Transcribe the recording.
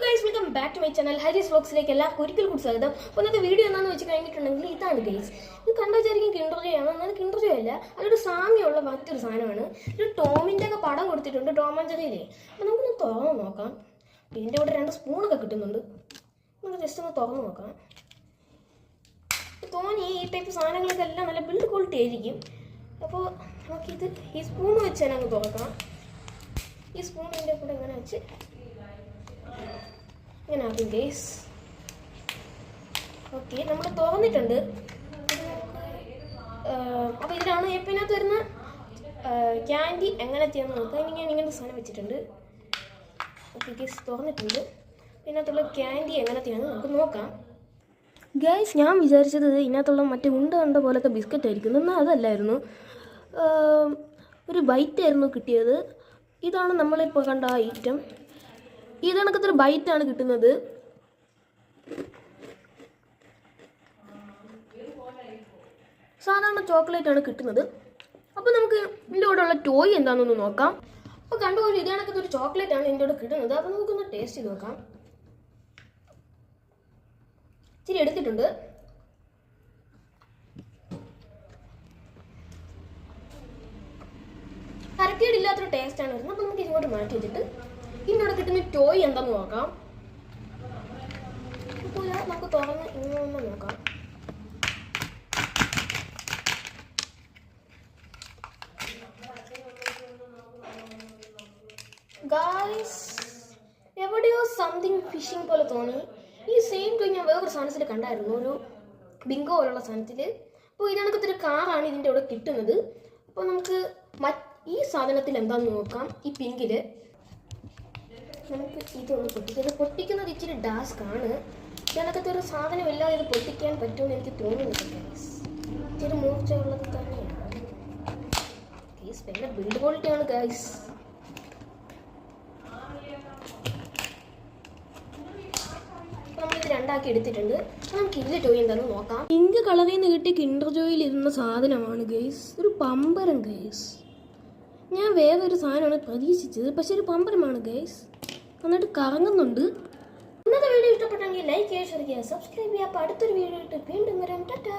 Guys, welcome back to my channel Harees വ്ലോഗ്സിലേക്ക് എല്ലാവർക്കും ഒരിക്കൽ കൂടി സ്വാഗതം. ഇന്നത്തെ വീഡിയോ എന്താണെന്ന് വെച്ച് കഴിഞ്ഞിട്ടുണ്ടെങ്കിൽ ഇതാണ് ഗൈസ്. ഇത് കണ്ടു വെച്ചായിരിക്കും കിൻഡർ ജോയ് ആണ്. എന്നാൽ കിൻഡർ ജോയ് അല്ല, അതൊരു സാമ്യമുള്ള മറ്റൊരു സാധനമാണ്. ഒരു ടോമിൻ്റെ ഒക്കെ പടം കൊടുത്തിട്ടുണ്ട്, ടോം ആൻഡ് ജെറിയിലെ. അപ്പോൾ നമുക്കൊന്ന് തുറന്ന് നോക്കാം. ഇതിൻ്റെ കൂടെ 2 സ്പൂണൊക്കെ കിട്ടുന്നുണ്ട്. നമുക്ക് ജസ്റ്റ് ഒന്ന് തുറന്ന് നോക്കാം. തോന്നി ഈ ടൈപ്പ് സാധനങ്ങളൊക്കെ എല്ലാം നല്ല ബിൽഡ് ക്വാളിറ്റി ആയിരിക്കും. അപ്പോൾ നമുക്കിത് ഈ സ്പൂൺ വെച്ച് തന്നെ അങ്ങ് തുറക്കാം. ഈ സ്പൂൺ ഇതിൻ്റെ കൂടെ ഇങ്ങനെ വെച്ച് ഇങ്ങനെ ആക്കും ഗൈസ്. ഓക്കെ, നമ്മൾ തുറന്നിട്ടുണ്ട്. അപ്പോൾ ഇതിലാണ് ഇതിനകത്ത് വരുന്ന ക്യാൻഡി എങ്ങനെ ചെയ്യാൻ നോക്കാം. ഇനി ഞാൻ ഇങ്ങനത്തെ സാധനം വെച്ചിട്ടുണ്ട്. ഓക്കെ ഗൈസ്, തുറന്നിട്ടുണ്ട്. ഇതിനകത്തുള്ള ക്യാൻഡി എങ്ങനത്തെയാണെന്ന് നമുക്ക് നോക്കാം. ഗൈസ്, ഞാൻ വിചാരിച്ചത് ഇതിനകത്തുള്ള മറ്റേ ഉണ്ട പോലത്തെ ബിസ്ക്കറ്റ് ആയിരിക്കും. എന്നാൽ അതല്ലായിരുന്നു, ഒരു ബൈറ്റായിരുന്നു കിട്ടിയത്. ഇതാണ് നമ്മളിപ്പോൾ കണ്ട ആ ഐറ്റം. ഈ കണക്കത്തൊരു ബൈറ്റാണ് കിട്ടുന്നത്. സാധാരണ ചോക്ലേറ്റ് ആണ് കിട്ടുന്നത്. അപ്പോൾ നമുക്ക് ഇതിൻ്റെ കൂടെ ഉള്ള ടോയ് എന്താണെന്നൊന്ന് നോക്കാം. അപ്പോൾ കണ്ടുപോലെ ഇത് കണക്കത്തൊരു ചോക്ലേറ്റ് ആണ് ഇതിൻ്റെ കൂടെ കിട്ടുന്നത്. അപ്പോൾ നമുക്കൊന്ന് ടേസ്റ്റ് ചെയ്ത് നോക്കാം. ഇച്ചിരി എടുത്തിട്ടുണ്ട്. കരക്കേടില്ലാത്തൊരു ടേസ്റ്റാണ് വരുന്നത്. അപ്പോൾ നമുക്ക് ഇങ്ങോട്ട് മാറ്റി വെച്ചിട്ട് ഇതിനോട് കിട്ടുന്ന ടോയ് എന്താന്ന് നോക്കാം. ഇപ്പോൾ നമുക്ക് തുറന്ന് ഇങ്ങനെ നോക്കാം. ഗായ്സ്, എവിടെയോ സംതിങ് ഫിഷിംഗ് പോലെ തോന്നി. ഈ സെയിം ടോയ് ഞാൻ വേറൊരു സാധനത്തിൽ കണ്ടായിരുന്നു, ഒരു ബിങ്കോ പോലുള്ള സാധനത്തിൽ. അപ്പോൾ ഇതിനകത്തൊരു കാറാണ് ഇതിൻ്റെ കൂടെ കിട്ടുന്നത്. അപ്പോൾ നമുക്ക് ഈ സാധനത്തിൽ എന്താണെന്ന് നോക്കാം. ഈ പിങ്കിൽ നമുക്ക് ഇതൊന്ന് പൊട്ടിക്കുന്നത്. പൊട്ടിക്കുന്നത് ഇച്ചിരി ടാസ്ക് ആണ്. ഇതിനകത്ത് ഒരു സാധനമില്ലാതെ ഇത് പൊട്ടിക്കാൻ പറ്റുമെന്ന് എനിക്ക് തോന്നുന്നില്ല ഗൈസ്. ഇച്ചിരി മൂർച്ചയുള്ളത് തന്നെയാണ് ഗൈസ്. നല്ല ബിൽഡ് ക്വാളിറ്റിയാണ് ഗൈസ്. നമ്മളിത് 2 ആക്കി എടുത്തിട്ടുണ്ട്. നമുക്ക് ഇതിൽ ടോയ് എന്താണെന്ന് നോക്കാം. പിങ്ക് കളറിൽ നിന്ന് കിട്ടിയ കിൻഡർ ജോയിൽ ഇരുന്ന സാധനമാണ് ഗൈസ്. ഒരു പമ്പരം ഗൈസ്. ഞാൻ വേറൊരു സാധനമാണ് പ്രതീക്ഷിച്ചത്, പക്ഷെ ഒരു പമ്പരമാണ് ഗൈസ്. എന്നിട്ട് കറങ്ങുന്നുണ്ട്. ഇന്നത്തെ വീഡിയോ ഇഷ്ടപ്പെട്ടെങ്കിൽ ലൈക്ക് ചെയ്യുക, ഷെയർ ചെയ്യുക, സബ്സ്ക്രൈബ് ചെയ്യുക. അപ്പോൾ അടുത്തൊരു വീഡിയോ ഇട്ട് വീണ്ടും വരാം. ടാറ്റാ.